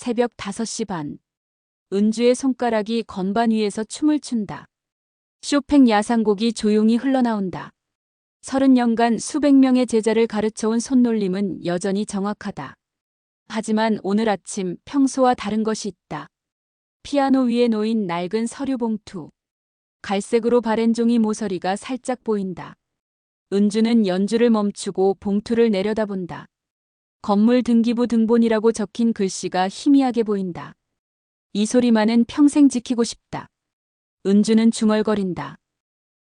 새벽 5시 반. 은주의 손가락이 건반 위에서 춤을 춘다. 쇼팽 야상곡이 조용히 흘러나온다. 30년간 수백 명의 제자를 가르쳐온 손놀림은 여전히 정확하다. 하지만 오늘 아침 평소와 다른 것이 있다. 피아노 위에 놓인 낡은 서류 봉투. 갈색으로 바랜 종이 모서리가 살짝 보인다. 은주는 연주를 멈추고 봉투를 내려다본다. 건물 등기부 등본이라고 적힌 글씨가 희미하게 보인다. 이 소리만은 평생 지키고 싶다. 은주는 중얼거린다.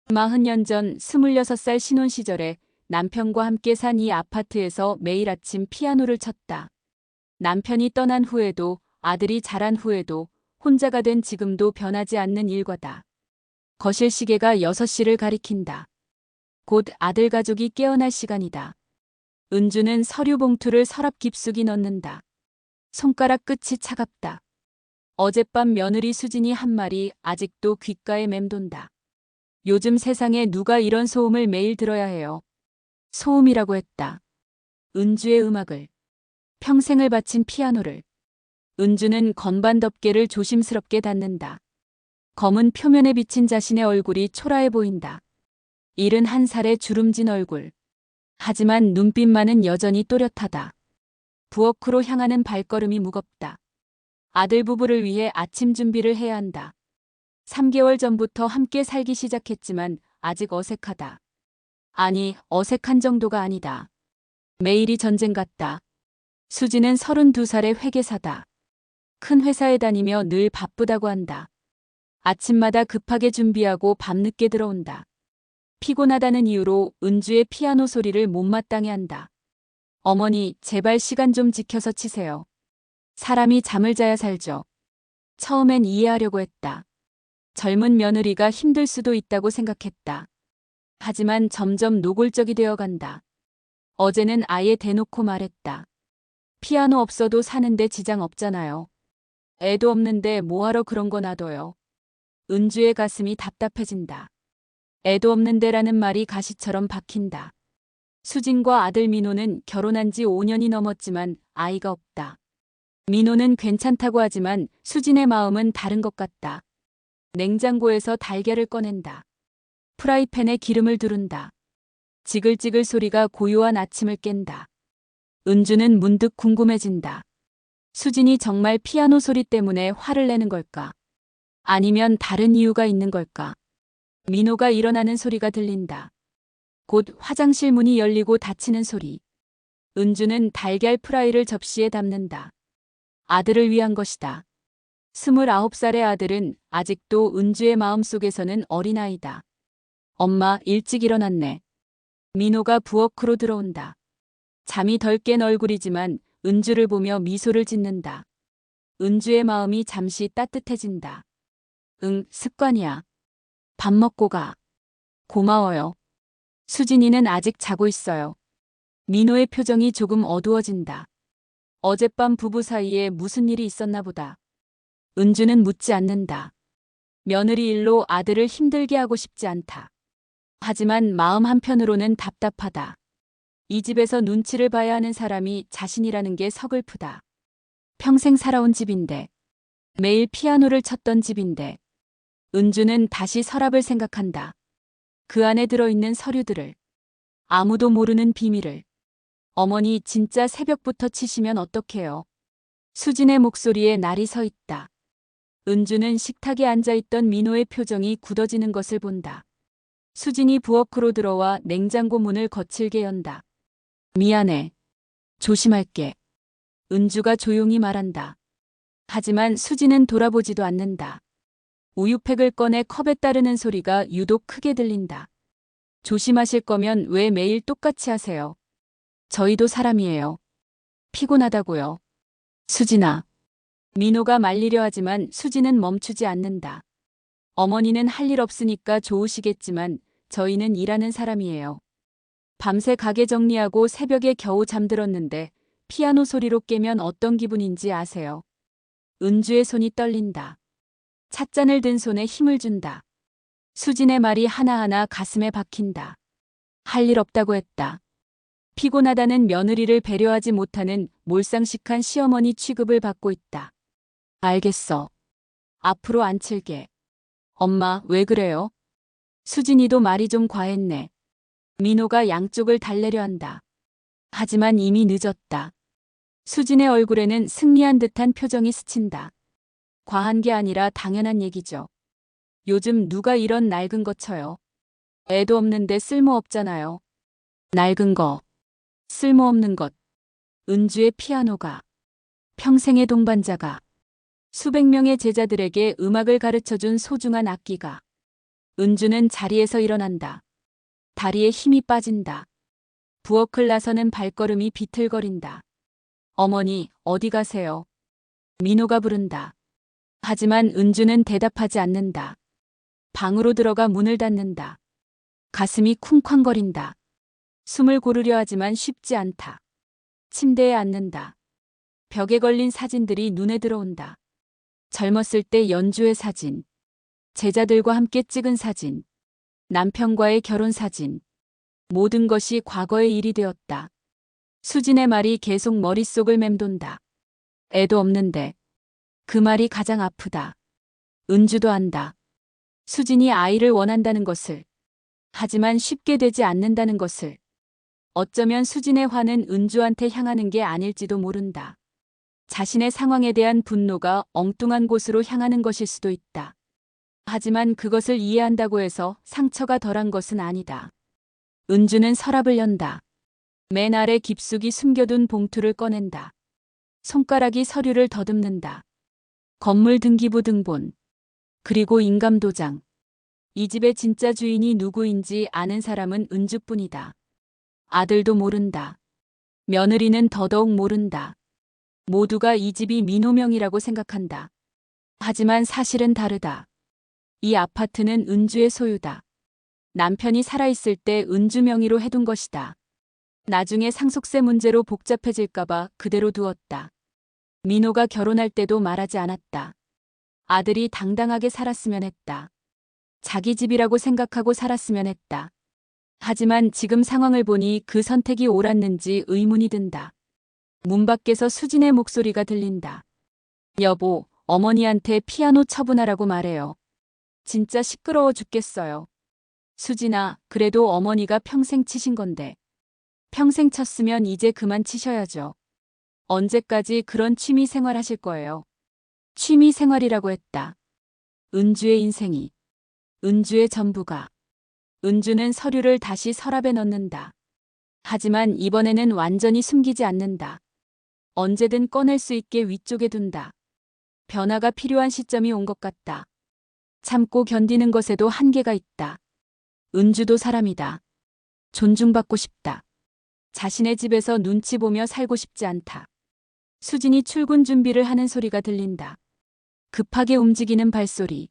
40년 전 26살 신혼 시절에 남편과 함께 산 이 아파트에서 매일 아침 피아노를 쳤다. 남편이 떠난 후에도 아들이 자란 후에도 혼자가 된 지금도 변하지 않는 일과다. 거실 시계가 6시를 가리킨다. 곧 아들 가족이 깨어날 시간이다. 은주는 서류 봉투를 서랍 깊숙이 넣는다. 손가락 끝이 차갑다. 어젯밤 며느리 수진이 한 말이 아직도 귓가에 맴돈다. 요즘 세상에 누가 이런 소음을 매일 들어야 해요. 소음이라고 했다. 은주의 음악을. 평생을 바친 피아노를. 은주는 건반 덮개를 조심스럽게 닫는다. 검은 표면에 비친 자신의 얼굴이 초라해 보인다. 71살의 주름진 얼굴. 하지만 눈빛만은 여전히 또렷하다. 부엌으로 향하는 발걸음이 무겁다. 아들 부부를 위해 아침 준비를 해야 한다. 3개월 전부터 함께 살기 시작했지만 아직 어색하다. 아니, 어색한 정도가 아니다. 매일이 전쟁 같다. 수지는 32살의 회계사다. 큰 회사에 다니며 늘 바쁘다고 한다. 아침마다 급하게 준비하고 밤늦게 들어온다. 피곤하다는 이유로 은주의 피아노 소리를 못마땅해 한다. 어머니, 제발 시간 좀 지켜서 치세요. 사람이 잠을 자야 살죠. 처음엔 이해하려고 했다. 젊은 며느리가 힘들 수도 있다고 생각했다. 하지만 점점 노골적이 되어 간다. 어제는 아예 대놓고 말했다. 피아노 없어도 사는데 지장 없잖아요. 애도 없는데 뭐하러 그런 거 놔둬요. 은주의 가슴이 답답해진다. 애도 없는데라는 말이 가시처럼 박힌다. 수진과 아들 민호는 결혼한 지 5년이 넘었지만 아이가 없다. 민호는 괜찮다고 하지만 수진의 마음은 다른 것 같다. 냉장고에서 달걀을 꺼낸다. 프라이팬에 기름을 두른다. 지글지글 소리가 고요한 아침을 깬다. 은주는 문득 궁금해진다. 수진이 정말 피아노 소리 때문에 화를 내는 걸까? 아니면 다른 이유가 있는 걸까? 민호가 일어나는 소리가 들린다. 곧 화장실 문이 열리고 닫히는 소리. 은주는 달걀 프라이를 접시에 담는다. 아들을 위한 것이다. 29살의 아들은 아직도 은주의 마음속에서는 어린아이다. 엄마, 일찍 일어났네. 민호가 부엌으로 들어온다. 잠이 덜 깬 얼굴이지만 은주를 보며 미소를 짓는다. 은주의 마음이 잠시 따뜻해진다. 응, 습관이야. 밥 먹고 가. 고마워요. 수진이는 아직 자고 있어요. 민호의 표정이 조금 어두워진다. 어젯밤 부부 사이에 무슨 일이 있었나 보다. 은주는 묻지 않는다. 며느리 일로 아들을 힘들게 하고 싶지 않다. 하지만 마음 한편으로는 답답하다. 이 집에서 눈치를 봐야 하는 사람이 자신이라는 게 서글프다. 평생 살아온 집인데, 매일 피아노를 쳤던 집인데, 은주는 다시 서랍을 생각한다. 그 안에 들어있는 서류들을, 아무도 모르는 비밀을. 어머니 진짜 새벽부터 치시면 어떡해요? 수진의 목소리에 날이 서 있다. 은주는 식탁에 앉아있던 민호의 표정이 굳어지는 것을 본다. 수진이 부엌으로 들어와 냉장고 문을 거칠게 연다. 미안해. 조심할게. 은주가 조용히 말한다. 하지만 수진은 돌아보지도 않는다. 우유팩을 꺼내 컵에 따르는 소리가 유독 크게 들린다. 조심하실 거면 왜 매일 똑같이 하세요? 저희도 사람이에요. 피곤하다고요. 수진아. 민호가 말리려 하지만 수진은 멈추지 않는다. 어머니는 할 일 없으니까 좋으시겠지만 저희는 일하는 사람이에요. 밤새 가게 정리하고 새벽에 겨우 잠들었는데 피아노 소리로 깨면 어떤 기분인지 아세요? 은주의 손이 떨린다. 찻잔을 든 손에 힘을 준다. 수진의 말이 하나하나 가슴에 박힌다. 할 일 없다고 했다. 피곤하다는 며느리를 배려하지 못하는 몰상식한 시어머니 취급을 받고 있다. 알겠어. 앞으로 안 칠게. 엄마, 왜 그래요? 수진이도 말이 좀 과했네. 민호가 양쪽을 달래려 한다. 하지만 이미 늦었다. 수진의 얼굴에는 승리한 듯한 표정이 스친다. 과한 게 아니라 당연한 얘기죠. 요즘 누가 이런 낡은 거 쳐요? 애도 없는데 쓸모없잖아요. 낡은 거, 쓸모없는 것. 은주의 피아노가, 평생의 동반자가, 수백 명의 제자들에게 음악을 가르쳐준 소중한 악기가. 은주는 자리에서 일어난다. 다리에 힘이 빠진다. 부엌을 나서는 발걸음이 비틀거린다. 어머니, 어디 가세요? 민호가 부른다. 하지만 은주는 대답하지 않는다. 방으로 들어가 문을 닫는다. 가슴이 쿵쾅거린다. 숨을 고르려 하지만 쉽지 않다. 침대에 앉는다. 벽에 걸린 사진들이 눈에 들어온다. 젊었을 때 연주회 사진, 제자들과 함께 찍은 사진, 남편과의 결혼 사진. 모든 것이 과거의 일이 되었다. 수진의 말이 계속 머릿속을 맴돈다. 애도 없는데. 그 말이 가장 아프다. 은주도 안다. 수진이 아이를 원한다는 것을. 하지만 쉽게 되지 않는다는 것을. 어쩌면 수진의 화는 은주한테 향하는 게 아닐지도 모른다. 자신의 상황에 대한 분노가 엉뚱한 곳으로 향하는 것일 수도 있다. 하지만 그것을 이해한다고 해서 상처가 덜한 것은 아니다. 은주는 서랍을 연다. 맨 아래 깊숙이 숨겨둔 봉투를 꺼낸다. 손가락이 서류를 더듬는다. 건물 등기부 등본. 그리고 인감도장. 이 집의 진짜 주인이 누구인지 아는 사람은 은주뿐이다. 아들도 모른다. 며느리는 더더욱 모른다. 모두가 이 집이 민호명이라고 생각한다. 하지만 사실은 다르다. 이 아파트는 은주의 소유다. 남편이 살아있을 때 은주 명의로 해둔 것이다. 나중에 상속세 문제로 복잡해질까봐 그대로 두었다. 민호가 결혼할 때도 말하지 않았다. 아들이 당당하게 살았으면 했다. 자기 집이라고 생각하고 살았으면 했다. 하지만 지금 상황을 보니 그 선택이 옳았는지 의문이 든다. 문 밖에서 수진의 목소리가 들린다. 여보, 어머니한테 피아노 처분하라고 말해요. 진짜 시끄러워 죽겠어요. 수진아, 그래도 어머니가 평생 치신 건데. 평생 쳤으면 이제 그만 치셔야죠. 언제까지 그런 취미 생활 하실 거예요? 취미 생활이라고 했다. 은주의 인생이. 은주의 전부가. 은주는 서류를 다시 서랍에 넣는다. 하지만 이번에는 완전히 숨기지 않는다. 언제든 꺼낼 수 있게 위쪽에 둔다. 변화가 필요한 시점이 온 것 같다. 참고 견디는 것에도 한계가 있다. 은주도 사람이다. 존중받고 싶다. 자신의 집에서 눈치 보며 살고 싶지 않다. 수진이 출근 준비를 하는 소리가 들린다. 급하게 움직이는 발소리.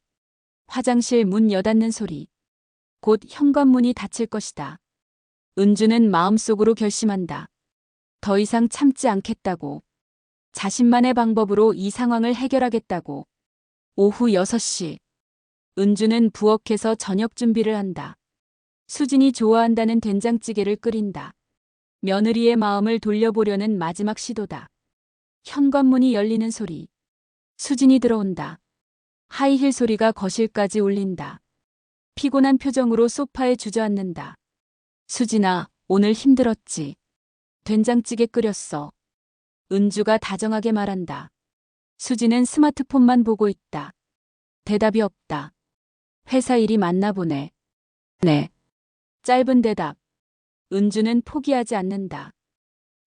화장실 문 여닫는 소리. 곧 현관문이 닫힐 것이다. 은주는 마음속으로 결심한다. 더 이상 참지 않겠다고. 자신만의 방법으로 이 상황을 해결하겠다고. 오후 6시. 은주는 부엌에서 저녁 준비를 한다. 수진이 좋아한다는 된장찌개를 끓인다. 며느리의 마음을 돌려보려는 마지막 시도다. 현관문이 열리는 소리. 수진이 들어온다. 하이힐 소리가 거실까지 울린다. 피곤한 표정으로 소파에 주저앉는다. 수진아, 오늘 힘들었지. 된장찌개 끓였어. 은주가 다정하게 말한다. 수진은 스마트폰만 보고 있다. 대답이 없다. 회사 일이 많나 보네. 네. 짧은 대답. 은주는 포기하지 않는다.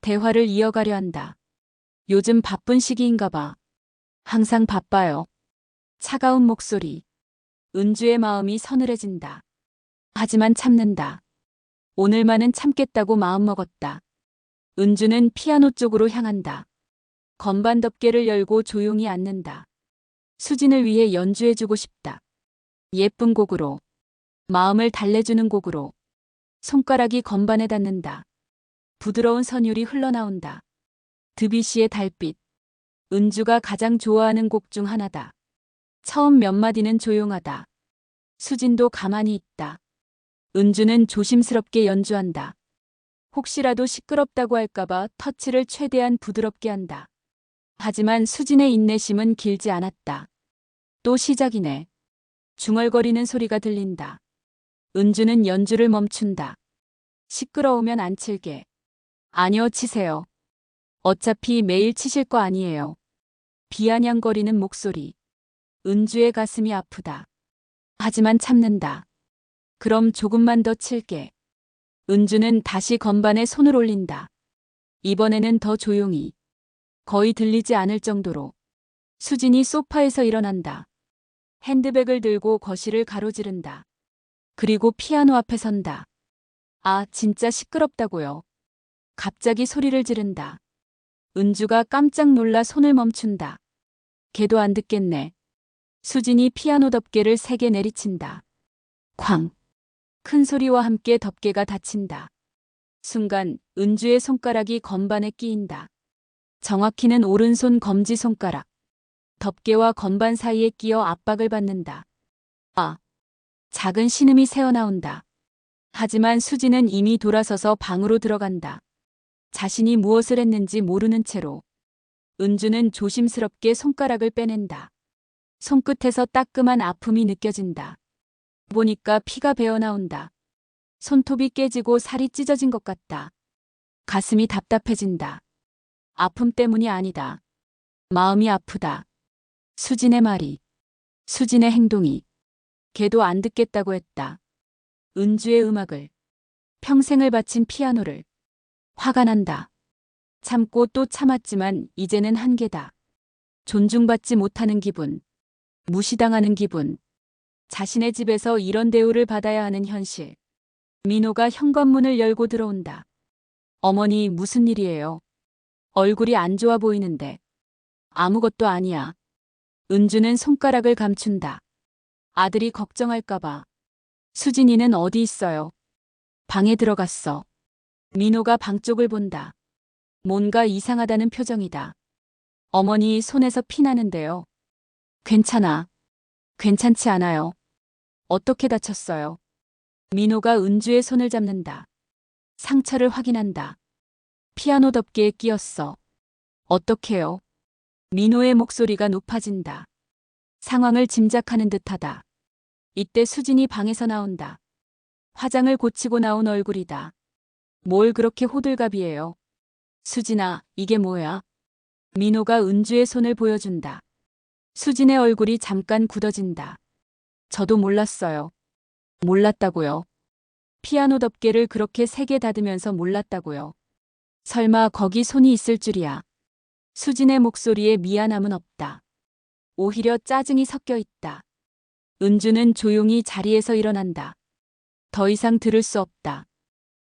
대화를 이어가려 한다. 요즘 바쁜 시기인가 봐. 항상 바빠요. 차가운 목소리. 은주의 마음이 서늘해진다. 하지만 참는다. 오늘만은 참겠다고 마음먹었다. 은주는 피아노 쪽으로 향한다. 건반 덮개를 열고 조용히 앉는다. 수진을 위해 연주해주고 싶다. 예쁜 곡으로. 마음을 달래주는 곡으로. 손가락이 건반에 닿는다. 부드러운 선율이 흘러나온다. 드뷔시의 달빛. 은주가 가장 좋아하는 곡 중 하나다. 처음 몇 마디는 조용하다. 수진도 가만히 있다. 은주는 조심스럽게 연주한다. 혹시라도 시끄럽다고 할까봐 터치를 최대한 부드럽게 한다. 하지만 수진의 인내심은 길지 않았다. 또 시작이네. 중얼거리는 소리가 들린다. 은주는 연주를 멈춘다. 시끄러우면 안 칠게. 아니요, 치세요. 어차피 매일 치실 거 아니에요. 비아냥거리는 목소리. 은주의 가슴이 아프다. 하지만 참는다. 그럼 조금만 더 칠게. 은주는 다시 건반에 손을 올린다. 이번에는 더 조용히. 거의 들리지 않을 정도로. 수진이 소파에서 일어난다. 핸드백을 들고 거실을 가로지른다. 그리고 피아노 앞에 선다. 아, 진짜 시끄럽다고요. 갑자기 소리를 지른다. 은주가 깜짝 놀라 손을 멈춘다. 걔도 안 듣겠네. 수진이 피아노 덮개를 3개 내리친다. 쾅! 큰 소리와 함께 덮개가 닫힌다. 순간 은주의 손가락이 건반에 끼인다. 정확히는 오른손 검지손가락. 덮개와 건반 사이에 끼어 압박을 받는다. 아! 작은 신음이 새어나온다. 하지만 수진은 이미 돌아서서 방으로 들어간다. 자신이 무엇을 했는지 모르는 채로. 은주는 조심스럽게 손가락을 빼낸다. 손끝에서 따끔한 아픔이 느껴진다. 보니까 피가 배어나온다. 손톱이 깨지고 살이 찢어진 것 같다. 가슴이 답답해진다. 아픔 때문이 아니다. 마음이 아프다. 수진의 말이, 수진의 행동이. 걔도 안 듣겠다고 했다. 은주의 음악을, 평생을 바친 피아노를. 화가 난다. 참고 또 참았지만 이제는 한계다. 존중받지 못하는 기분, 무시당하는 기분, 자신의 집에서 이런 대우를 받아야 하는 현실. 민호가 현관문을 열고 들어온다. 어머니, 무슨 일이에요? 얼굴이 안 좋아 보이는데. 아무것도 아니야. 은주는 손가락을 감춘다. 아들이 걱정할까봐. 수진이는 어디 있어요? 방에 들어갔어. 민호가 방 쪽을 본다. 뭔가 이상하다는 표정이다. 어머니 손에서 피 나는데요. 괜찮아. 괜찮지 않아요. 어떻게 다쳤어요? 민호가 은주의 손을 잡는다. 상처를 확인한다. 피아노 덮개에 끼었어. 어떡해요? 민호의 목소리가 높아진다. 상황을 짐작하는 듯하다. 이때 수진이 방에서 나온다. 화장을 고치고 나온 얼굴이다. 뭘 그렇게 호들갑이에요? 수진아, 이게 뭐야? 민호가 은주의 손을 보여준다. 수진의 얼굴이 잠깐 굳어진다. 저도 몰랐어요. 몰랐다고요? 피아노 덮개를 그렇게 3개 닫으면서 몰랐다고요? 설마 거기 손이 있을 줄이야. 수진의 목소리에 미안함은 없다. 오히려 짜증이 섞여 있다. 은주는 조용히 자리에서 일어난다. 더 이상 들을 수 없다.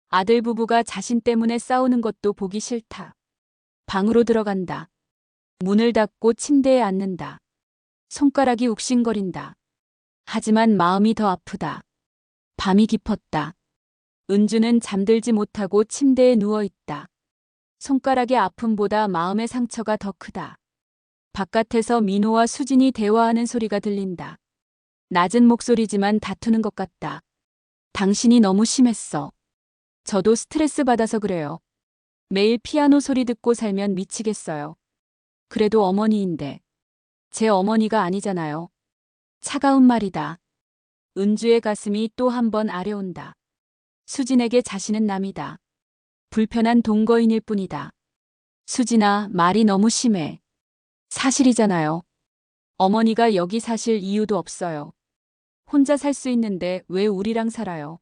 아들 부부가 자신 때문에 싸우는 것도 보기 싫다. 방으로 들어간다. 문을 닫고 침대에 앉는다. 손가락이 욱신거린다. 하지만 마음이 더 아프다. 밤이 깊었다. 은주는 잠들지 못하고 침대에 누워있다. 손가락의 아픔보다 마음의 상처가 더 크다. 바깥에서 민호와 수진이 대화하는 소리가 들린다. 낮은 목소리지만 다투는 것 같다. 당신이 너무 심했어. 저도 스트레스 받아서 그래요. 매일 피아노 소리 듣고 살면 미치겠어요. 그래도 어머니인데. 제 어머니가 아니잖아요. 차가운 말이다. 은주의 가슴이 또 한 번 아려온다. 수진에게 자신은 남이다. 불편한 동거인일 뿐이다. 수진아, 말이 너무 심해. 사실이잖아요. 어머니가 여기 사실 이유도 없어요. 혼자 살 수 있는데 왜 우리랑 살아요?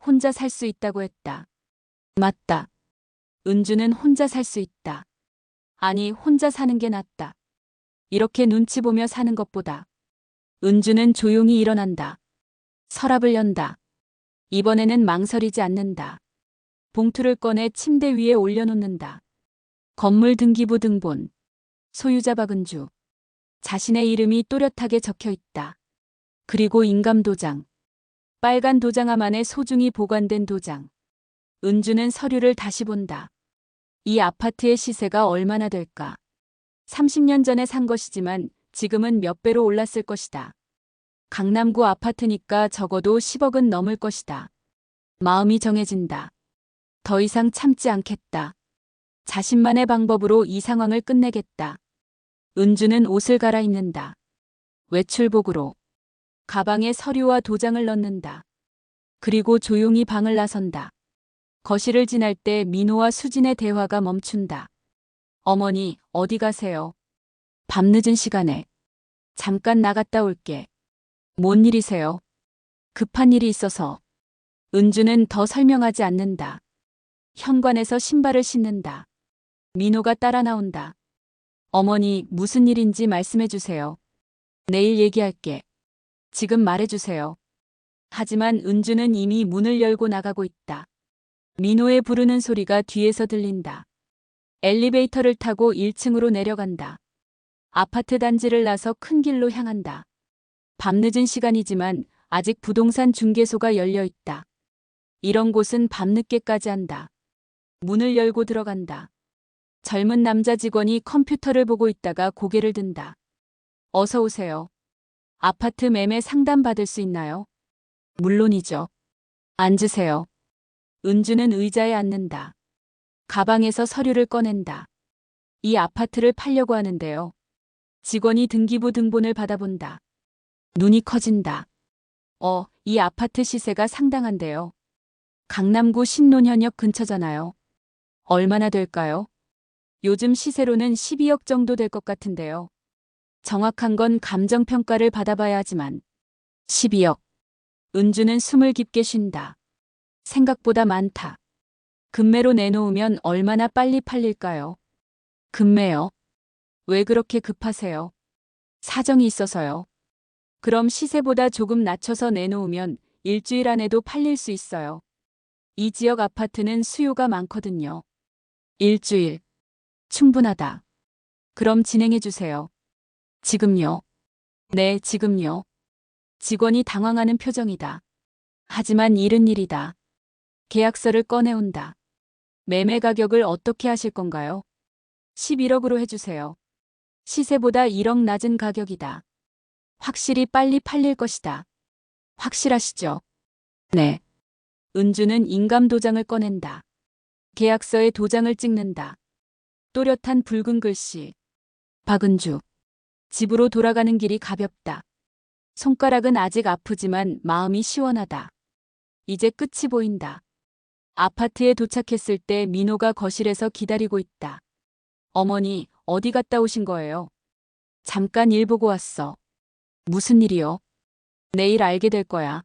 혼자 살 수 있다고 했다. 맞다. 은주는 혼자 살 수 있다. 아니, 혼자 사는 게 낫다. 이렇게 눈치 보며 사는 것보다. 은주는 조용히 일어난다. 서랍을 연다. 이번에는 망설이지 않는다. 봉투를 꺼내 침대 위에 올려놓는다. 건물 등기부 등본. 소유자 박은주. 자신의 이름이 또렷하게 적혀 있다. 그리고 인감도장. 빨간 도장함 안에 소중히 보관된 도장. 은주는 서류를 다시 본다. 이 아파트의 시세가 얼마나 될까? 30년 전에 산 것이지만 지금은 몇 배로 올랐을 것이다. 강남구 아파트니까 적어도 10억은 넘을 것이다. 마음이 정해진다. 더 이상 참지 않겠다. 자신만의 방법으로 이 상황을 끝내겠다. 은주는 옷을 갈아입는다. 외출복으로. 가방에 서류와 도장을 넣는다. 그리고 조용히 방을 나선다. 거실을 지날 때 민호와 수진의 대화가 멈춘다. 어머니, 어디 가세요? 밤늦은 시간에. 잠깐 나갔다 올게. 뭔 일이세요? 급한 일이 있어서. 은주는 더 설명하지 않는다. 현관에서 신발을 신는다. 민호가 따라 나온다. 어머니, 무슨 일인지 말씀해 주세요. 내일 얘기할게. 지금 말해 주세요. 하지만 은주는 이미 문을 열고 나가고 있다. 민호의 부르는 소리가 뒤에서 들린다. 엘리베이터를 타고 1층으로 내려간다. 아파트 단지를 나서 큰 길로 향한다. 밤늦은 시간이지만 아직 부동산 중개소가 열려 있다. 이런 곳은 밤늦게까지 한다. 문을 열고 들어간다. 젊은 남자 직원이 컴퓨터를 보고 있다가 고개를 든다. 어서 오세요. 아파트 매매 상담 받을 수 있나요? 물론이죠. 앉으세요. 은주는 의자에 앉는다. 가방에서 서류를 꺼낸다. 이 아파트를 팔려고 하는데요. 직원이 등기부 등본을 받아본다. 눈이 커진다. 이 아파트 시세가 상당한데요. 강남구 신논현역 근처잖아요. 얼마나 될까요? 요즘 시세로는 12억 정도 될 것 같은데요. 정확한 건 감정평가를 받아봐야 하지만 12억. 은주는 숨을 깊게 쉰다. 생각보다 많다. 금매로 내놓으면 얼마나 빨리 팔릴까요? 금매요? 왜 그렇게 급하세요? 사정이 있어서요. 그럼 시세보다 조금 낮춰서 내놓으면 일주일 안에도 팔릴 수 있어요. 이 지역 아파트는 수요가 많거든요. 일주일. 충분하다. 그럼 진행해 주세요. 지금요? 네, 지금요. 직원이 당황하는 표정이다. 하지만 일은 일이다. 계약서를 꺼내온다. 매매 가격을 어떻게 하실 건가요? 11억으로 해주세요. 시세보다 1억 낮은 가격이다. 확실히 빨리 팔릴 것이다. 확실하시죠? 네. 은주는 인감 도장을 꺼낸다. 계약서에 도장을 찍는다. 또렷한 붉은 글씨. 박은주. 집으로 돌아가는 길이 가볍다. 손가락은 아직 아프지만 마음이 시원하다. 이제 끝이 보인다. 아파트에 도착했을 때 민호가 거실에서 기다리고 있다. 어머니, 어디 갔다 오신 거예요? 잠깐 일 보고 왔어. 무슨 일이요? 내일 알게 될 거야.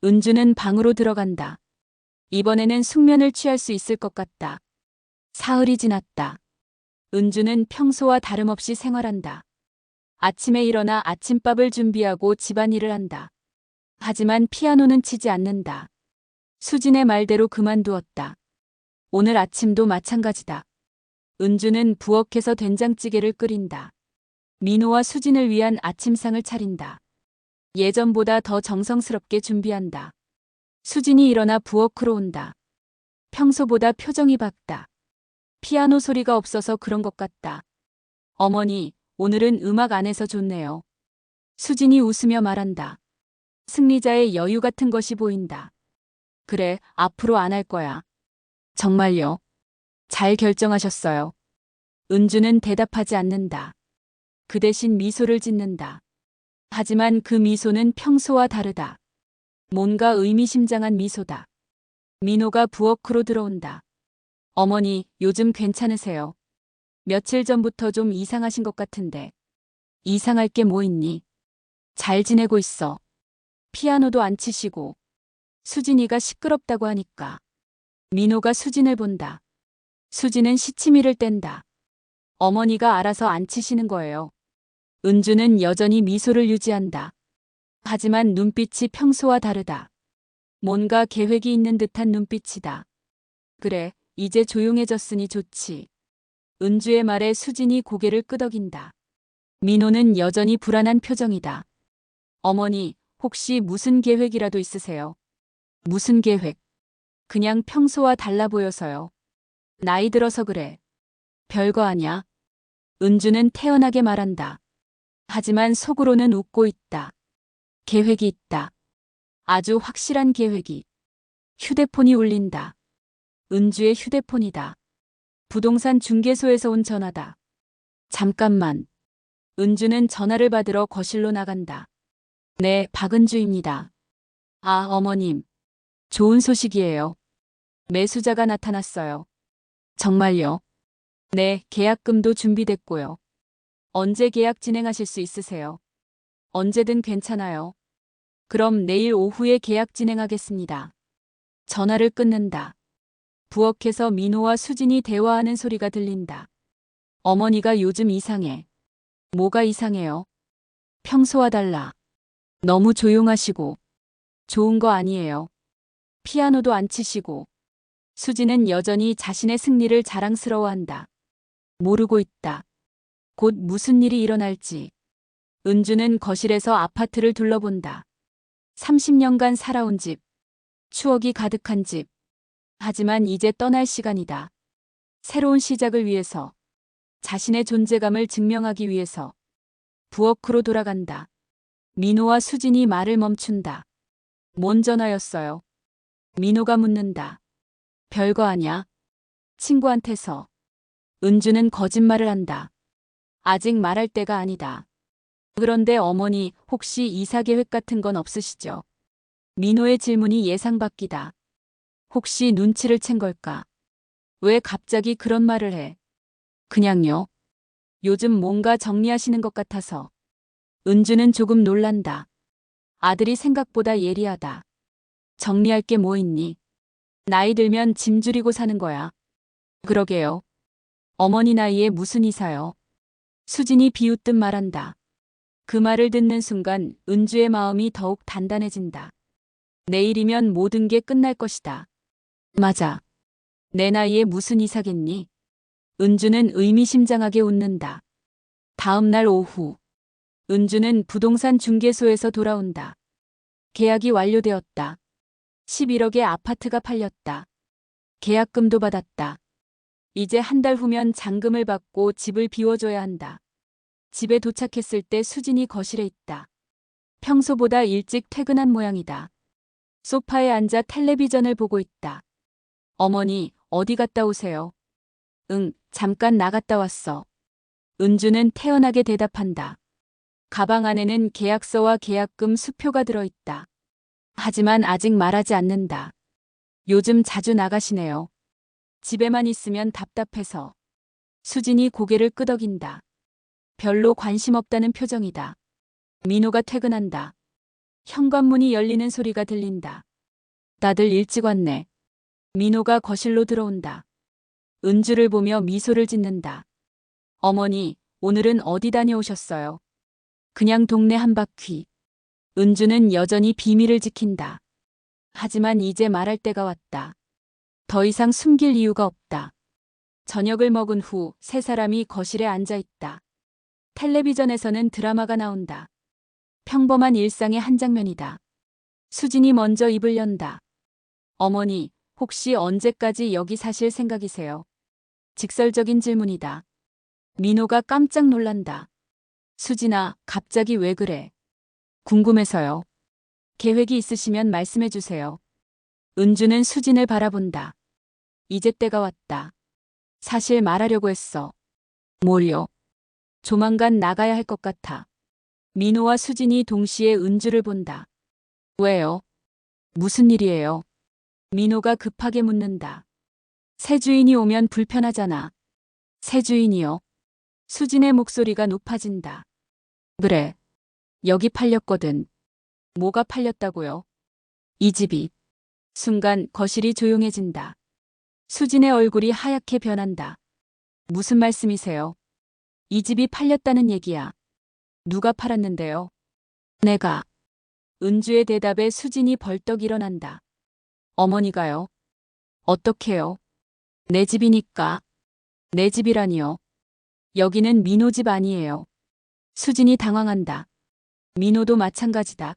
은주는 방으로 들어간다. 이번에는 숙면을 취할 수 있을 것 같다. 사흘이 지났다. 은주는 평소와 다름없이 생활한다. 아침에 일어나 아침밥을 준비하고 집안일을 한다. 하지만 피아노는 치지 않는다. 수진의 말대로 그만두었다. 오늘 아침도 마찬가지다. 은주는 부엌에서 된장찌개를 끓인다. 민호와 수진을 위한 아침상을 차린다. 예전보다 더 정성스럽게 준비한다. 수진이 일어나 부엌으로 온다. 평소보다 표정이 밝다. 피아노 소리가 없어서 그런 것 같다. 어머니, 오늘은 음악 안 해서 좋네요. 수진이 웃으며 말한다. 승리자의 여유 같은 것이 보인다. 그래, 앞으로 안 할 거야. 정말요? 잘 결정하셨어요. 은주는 대답하지 않는다. 그 대신 미소를 짓는다. 하지만 그 미소는 평소와 다르다. 뭔가 의미심장한 미소다. 민호가 부엌으로 들어온다. 어머니, 요즘 괜찮으세요? 며칠 전부터 좀 이상하신 것 같은데. 이상할 게 뭐 있니? 잘 지내고 있어. 피아노도 안 치시고. 수진이가 시끄럽다고 하니까. 민호가 수진을 본다. 수진은 시치미를 뗀다. 어머니가 알아서 안 치시는 거예요. 은주는 여전히 미소를 유지한다. 하지만 눈빛이 평소와 다르다. 뭔가 계획이 있는 듯한 눈빛이다. 그래, 이제 조용해졌으니 좋지. 은주의 말에 수진이 고개를 끄덕인다. 민호는 여전히 불안한 표정이다. 어머니, 혹시 무슨 계획이라도 있으세요? 무슨 계획? 그냥 평소와 달라 보여서요. 나이 들어서 그래. 별거 아냐. 은주는 태연하게 말한다. 하지만 속으로는 웃고 있다. 계획이 있다. 아주 확실한 계획이. 휴대폰이 울린다. 은주의 휴대폰이다. 부동산 중개소에서 온 전화다. 잠깐만. 은주는 전화를 받으러 거실로 나간다. 네, 박은주입니다. 아, 어머님. 좋은 소식이에요. 매수자가 나타났어요. 정말요? 네, 계약금도 준비됐고요. 언제 계약 진행하실 수 있으세요? 언제든 괜찮아요. 그럼 내일 오후에 계약 진행하겠습니다. 전화를 끊는다. 부엌에서 민호와 수진이 대화하는 소리가 들린다. 어머니가 요즘 이상해. 뭐가 이상해요? 평소와 달라. 너무 조용하시고. 좋은 거 아니에요. 피아노도 안 치시고. 수진은 여전히 자신의 승리를 자랑스러워한다. 모르고 있다. 곧 무슨 일이 일어날지. 은주는 거실에서 아파트를 둘러본다. 30년간 살아온 집. 추억이 가득한 집. 하지만 이제 떠날 시간이다. 새로운 시작을 위해서. 자신의 존재감을 증명하기 위해서. 부엌으로 돌아간다. 민호와 수진이 말을 멈춘다. 뭔 전화였어요? 민호가 묻는다. 별거 아냐? 친구한테서. 은주는 거짓말을 한다. 아직 말할 때가 아니다. 그런데 어머니, 혹시 이사 계획 같은 건 없으시죠? 민호의 질문이 예상 밖이다. 혹시 눈치를 챈 걸까? 왜 갑자기 그런 말을 해? 그냥요. 요즘 뭔가 정리하시는 것 같아서. 은주는 조금 놀란다. 아들이 생각보다 예리하다. 정리할 게 뭐 있니? 나이 들면 짐 줄이고 사는 거야. 그러게요. 어머니 나이에 무슨 이사요? 수진이 비웃듯 말한다. 그 말을 듣는 순간 은주의 마음이 더욱 단단해진다. 내일이면 모든 게 끝날 것이다. 맞아. 내 나이에 무슨 이사겠니? 은주는 의미심장하게 웃는다. 다음 날 오후. 은주는 부동산 중개소에서 돌아온다. 계약이 완료되었다. 11억의 아파트가 팔렸다. 계약금도 받았다. 이제 한 달 후면 잔금을 받고 집을 비워줘야 한다. 집에 도착했을 때 수진이 거실에 있다. 평소보다 일찍 퇴근한 모양이다. 소파에 앉아 텔레비전을 보고 있다. 어머니, 어디 갔다 오세요? 응, 잠깐 나갔다 왔어. 은주는 태연하게 대답한다. 가방 안에는 계약서와 계약금 수표가 들어있다. 하지만 아직 말하지 않는다. 요즘 자주 나가시네요. 집에만 있으면 답답해서. 수진이 고개를 끄덕인다. 별로 관심 없다는 표정이다. 민호가 퇴근한다. 현관문이 열리는 소리가 들린다. 다들 일찍 왔네. 민호가 거실로 들어온다. 은주를 보며 미소를 짓는다. 어머니, 오늘은 어디 다녀오셨어요? 그냥 동네 한 바퀴. 은주는 여전히 비밀을 지킨다. 하지만 이제 말할 때가 왔다. 더 이상 숨길 이유가 없다. 저녁을 먹은 후 세 사람이 거실에 앉아 있다. 텔레비전에서는 드라마가 나온다. 평범한 일상의 한 장면이다. 수진이 먼저 입을 연다. 어머니, 혹시 언제까지 여기 사실 생각이세요? 직설적인 질문이다. 민호가 깜짝 놀란다. 수진아, 갑자기 왜 그래? 궁금해서요. 계획이 있으시면 말씀해 주세요. 은주는 수진을 바라본다. 이제 때가 왔다. 사실 말하려고 했어. 뭘요? 조만간 나가야 할 것 같아. 민호와 수진이 동시에 은주를 본다. 왜요? 무슨 일이에요? 민호가 급하게 묻는다. 새 주인이 오면 불편하잖아. 새 주인이요? 수진의 목소리가 높아진다. 그래. 여기 팔렸거든. 뭐가 팔렸다고요? 이 집이. 순간 거실이 조용해진다. 수진의 얼굴이 하얗게 변한다. 무슨 말씀이세요? 이 집이 팔렸다는 얘기야. 누가 팔았는데요? 내가. 은주의 대답에 수진이 벌떡 일어난다. 어머니가요? 어떻게요? 내 집이니까. 내 집이라니요. 여기는 민호 집 아니에요. 수진이 당황한다. 민호도 마찬가지다.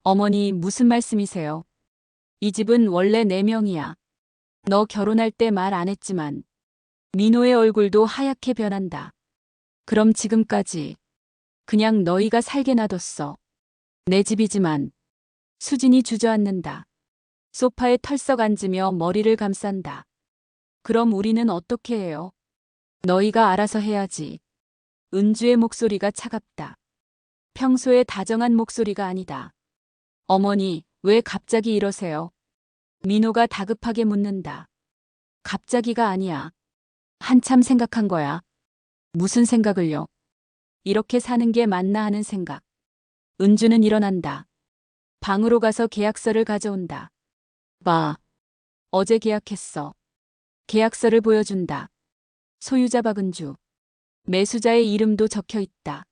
어머니, 무슨 말씀이세요? 이 집은 원래 내 명이야. 너 결혼할 때 말 안 했지만. 민호의 얼굴도 하얗게 변한다. 그럼 지금까지 그냥 너희가 살게 놔뒀어. 내 집이지만. 수진이 주저앉는다. 소파에 털썩 앉으며 머리를 감싼다. 그럼 우리는 어떻게 해요? 너희가 알아서 해야지. 은주의 목소리가 차갑다. 평소에 다정한 목소리가 아니다. 어머니, 왜 갑자기 이러세요? 민호가 다급하게 묻는다. 갑자기가 아니야. 한참 생각한 거야. 무슨 생각을요? 이렇게 사는 게 맞나 하는 생각. 은주는 일어난다. 방으로 가서 계약서를 가져온다. 봐. 어제 계약했어. 계약서를 보여준다. 소유자 박은주. 매수자의 이름도 적혀 있다.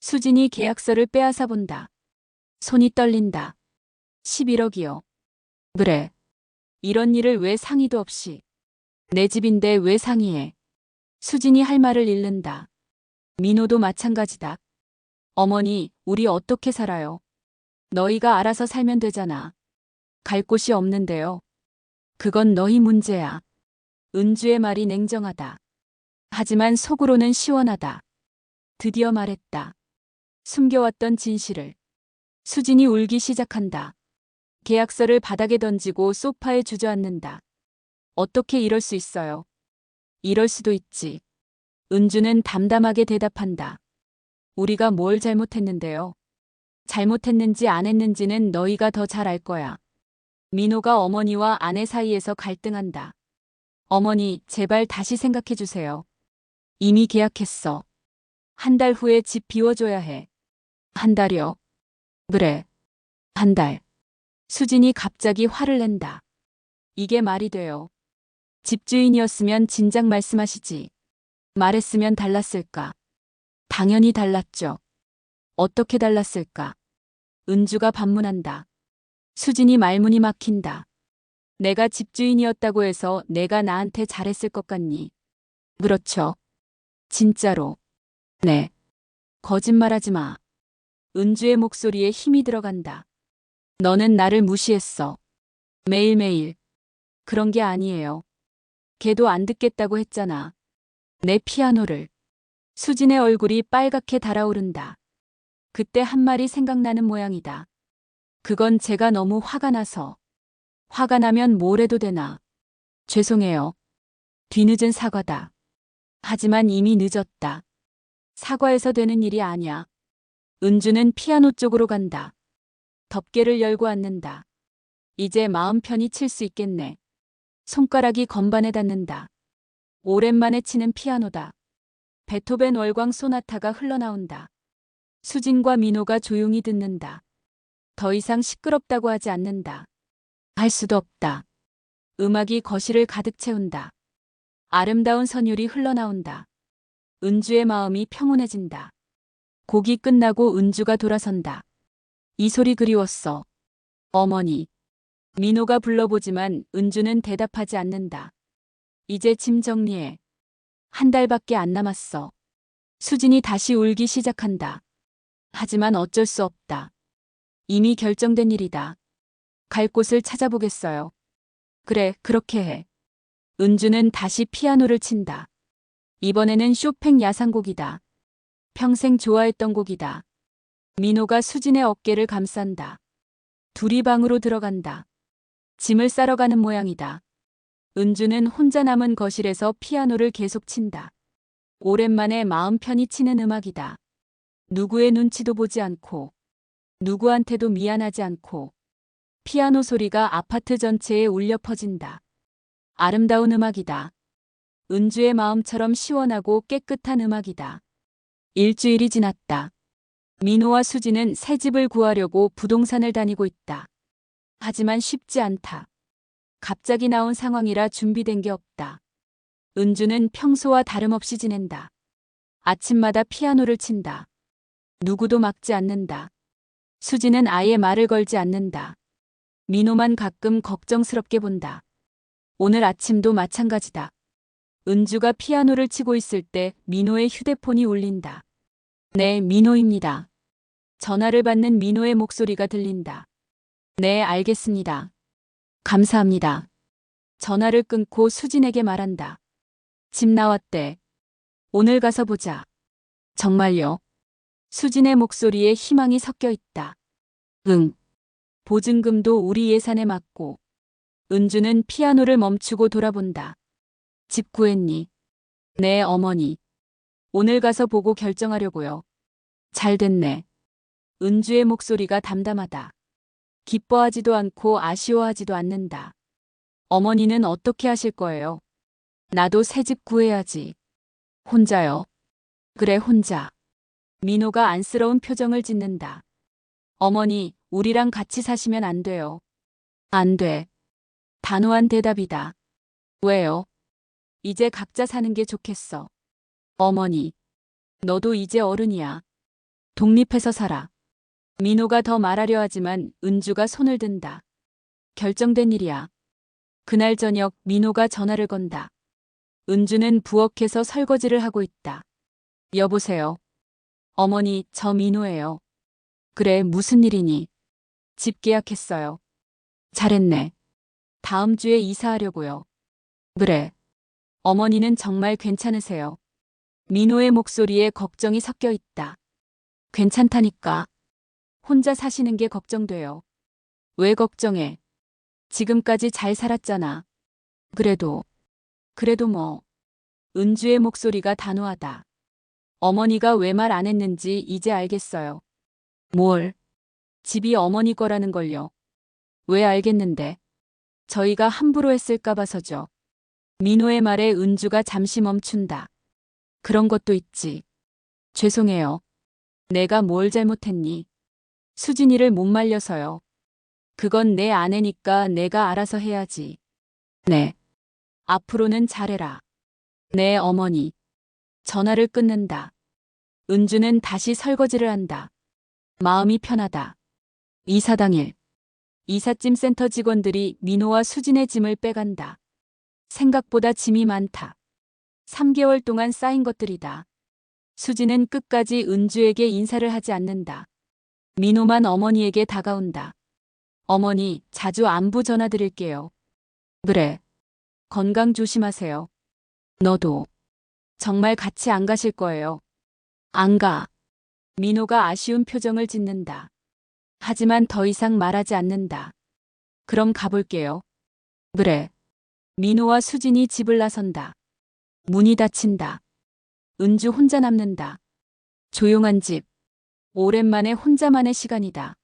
수진이 계약서를 빼앗아 본다. 손이 떨린다. 11억이요. 그래. 이런 일을 왜 상의도 없이. 내 집인데 왜 상의해. 수진이 할 말을 잃는다. 민호도 마찬가지다. 어머니, 우리 어떻게 살아요? 너희가 알아서 살면 되잖아. 갈 곳이 없는데요. 그건 너희 문제야. 은주의 말이 냉정하다. 하지만 속으로는 시원하다. 드디어 말했다. 숨겨왔던 진실을. 수진이 울기 시작한다. 계약서를 바닥에 던지고 소파에 주저앉는다. 어떻게 이럴 수 있어요? 이럴 수도 있지. 은주는 담담하게 대답한다. 우리가 뭘 잘못했는데요? 잘못했는지 안 했는지는 너희가 더 잘 알 거야. 민호가 어머니와 아내 사이에서 갈등한다. 어머니, 제발 다시 생각해 주세요. 이미 계약했어. 한 달 후에 집 비워줘야 해. 한 달이요? 그래. 한 달. 수진이 갑자기 화를 낸다. 이게 말이 돼요. 집주인이었으면 진작 말씀하시지. 말했으면 달랐을까? 당연히 달랐죠. 어떻게 달랐을까? 은주가 반문한다. 수진이 말문이 막힌다. 내가 집주인이었다고 해서 내가 나한테 잘했을 것 같니? 그렇죠. 진짜로. 네. 거짓말하지 마. 은주의 목소리에 힘이 들어간다. 너는 나를 무시했어. 매일매일. 그런 게 아니에요. 걔도 안 듣겠다고 했잖아. 내 피아노를. 수진의 얼굴이 빨갛게 달아오른다. 그때 한 말이 생각나는 모양이다. 그건 제가 너무 화가 나서. 화가 나면 뭘 해도 되나. 죄송해요. 뒤늦은 사과다. 하지만 이미 늦었다. 사과해서 되는 일이 아니야. 은주는 피아노 쪽으로 간다. 덮개를 열고 앉는다. 이제 마음 편히 칠 수 있겠네. 손가락이 건반에 닿는다. 오랜만에 치는 피아노다. 베토벤 월광 소나타가 흘러나온다. 수진과 민호가 조용히 듣는다. 더 이상 시끄럽다고 하지 않는다. 할 수도 없다. 음악이 거실을 가득 채운다. 아름다운 선율이 흘러나온다. 은주의 마음이 평온해진다. 곡이 끝나고 은주가 돌아선다. 이 소리 그리웠어. 어머니. 민호가 불러보지만 은주는 대답하지 않는다. 이제 짐 정리해. 한 달밖에 안 남았어. 수진이 다시 울기 시작한다. 하지만 어쩔 수 없다. 이미 결정된 일이다. 갈 곳을 찾아보겠어요. 그래, 그렇게 해. 은주는 다시 피아노를 친다. 이번에는 쇼팽 야상곡이다. 평생 좋아했던 곡이다. 민호가 수진의 어깨를 감싼다. 둘이 방으로 들어간다. 짐을 싸러 가는 모양이다. 은주는 혼자 남은 거실에서 피아노를 계속 친다. 오랜만에 마음 편히 치는 음악이다. 누구의 눈치도 보지 않고, 누구한테도 미안하지 않고, 피아노 소리가 아파트 전체에 울려 퍼진다. 아름다운 음악이다. 은주의 마음처럼 시원하고 깨끗한 음악이다. 일주일이 지났다. 민호와 수지는 새 집을 구하려고 부동산을 다니고 있다. 하지만 쉽지 않다. 갑자기 나온 상황이라 준비된 게 없다. 은주는 평소와 다름없이 지낸다. 아침마다 피아노를 친다. 누구도 막지 않는다. 수지는 아예 말을 걸지 않는다. 민호만 가끔 걱정스럽게 본다. 오늘 아침도 마찬가지다. 은주가 피아노를 치고 있을 때 민호의 휴대폰이 울린다. 네, 민호입니다. 전화를 받는 민호의 목소리가 들린다. 네, 알겠습니다. 감사합니다. 전화를 끊고 수진에게 말한다. 집 나왔대. 오늘 가서 보자. 정말요? 수진의 목소리에 희망이 섞여 있다. 응. 보증금도 우리 예산에 맞고. 은주는 피아노를 멈추고 돌아본다. 집 구했니? 네, 어머니. 오늘 가서 보고 결정하려고요. 잘 됐네. 은주의 목소리가 담담하다. 기뻐하지도 않고 아쉬워하지도 않는다. 어머니는 어떻게 하실 거예요? 나도 새 집 구해야지. 혼자요? 그래, 혼자. 민호가 안쓰러운 표정을 짓는다. 어머니, 우리랑 같이 사시면 안 돼요. 안 돼. 단호한 대답이다. 왜요? 이제 각자 사는 게 좋겠어. 어머니, 너도 이제 어른이야. 독립해서 살아. 민호가 더 말하려 하지만 은주가 손을 든다. 결정된 일이야. 그날 저녁 민호가 전화를 건다. 은주는 부엌에서 설거지를 하고 있다. 여보세요. 어머니, 저 민호예요. 그래, 무슨 일이니? 집 계약했어요. 잘했네. 다음 주에 이사하려고요. 그래. 어머니는 정말 괜찮으세요? 민호의 목소리에 걱정이 섞여 있다. 괜찮다니까. 혼자 사시는 게 걱정돼요. 왜 걱정해? 지금까지 잘 살았잖아. 그래도 뭐. 은주의 목소리가 단호하다. 어머니가 왜 말 안 했는지 이제 알겠어요. 뭘? 집이 어머니 거라는 걸요. 왜 알겠는데? 저희가 함부로 했을까 봐서죠. 민호의 말에 은주가 잠시 멈춘다. 그런 것도 있지. 죄송해요. 내가 뭘 잘못했니? 수진이를 못 말려서요. 그건 내 아내니까 내가 알아서 해야지. 네. 앞으로는 잘해라. 네, 어머니. 전화를 끊는다. 은주는 다시 설거지를 한다. 마음이 편하다. 이사 당일. 이삿짐 센터 직원들이 민호와 수진의 짐을 빼간다. 생각보다 짐이 많다. 3개월 동안 쌓인 것들이다. 수진은 끝까지 은주에게 인사를 하지 않는다. 민호만 어머니에게 다가온다. 어머니, 자주 안부 전화드릴게요. 그래. 건강 조심하세요. 너도. 정말 같이 안 가실 거예요. 안 가. 민호가 아쉬운 표정을 짓는다. 하지만 더 이상 말하지 않는다. 그럼 가볼게요. 그래. 민호와 수진이 집을 나선다. 문이 닫힌다. 은주 혼자 남는다. 조용한 집. 오랜만에 혼자만의 시간이다.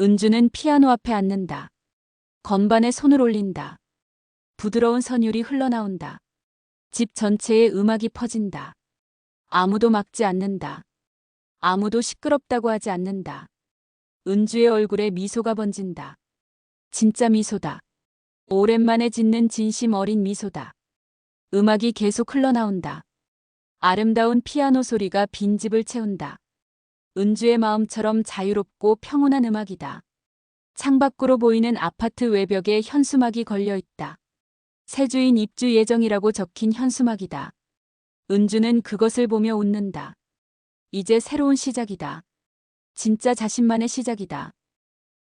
은주는 피아노 앞에 앉는다. 건반에 손을 올린다. 부드러운 선율이 흘러나온다. 집 전체에 음악이 퍼진다. 아무도 막지 않는다. 아무도 시끄럽다고 하지 않는다. 은주의 얼굴에 미소가 번진다. 진짜 미소다. 오랜만에 짓는 진심 어린 미소다. 음악이 계속 흘러나온다. 아름다운 피아노 소리가 빈집을 채운다. 은주의 마음처럼 자유롭고 평온한 음악이다. 창밖으로 보이는 아파트 외벽에 현수막이 걸려 있다. 새 주인 입주 예정이라고 적힌 현수막이다. 은주는 그것을 보며 웃는다. 이제 새로운 시작이다. 진짜 자신만의 시작이다.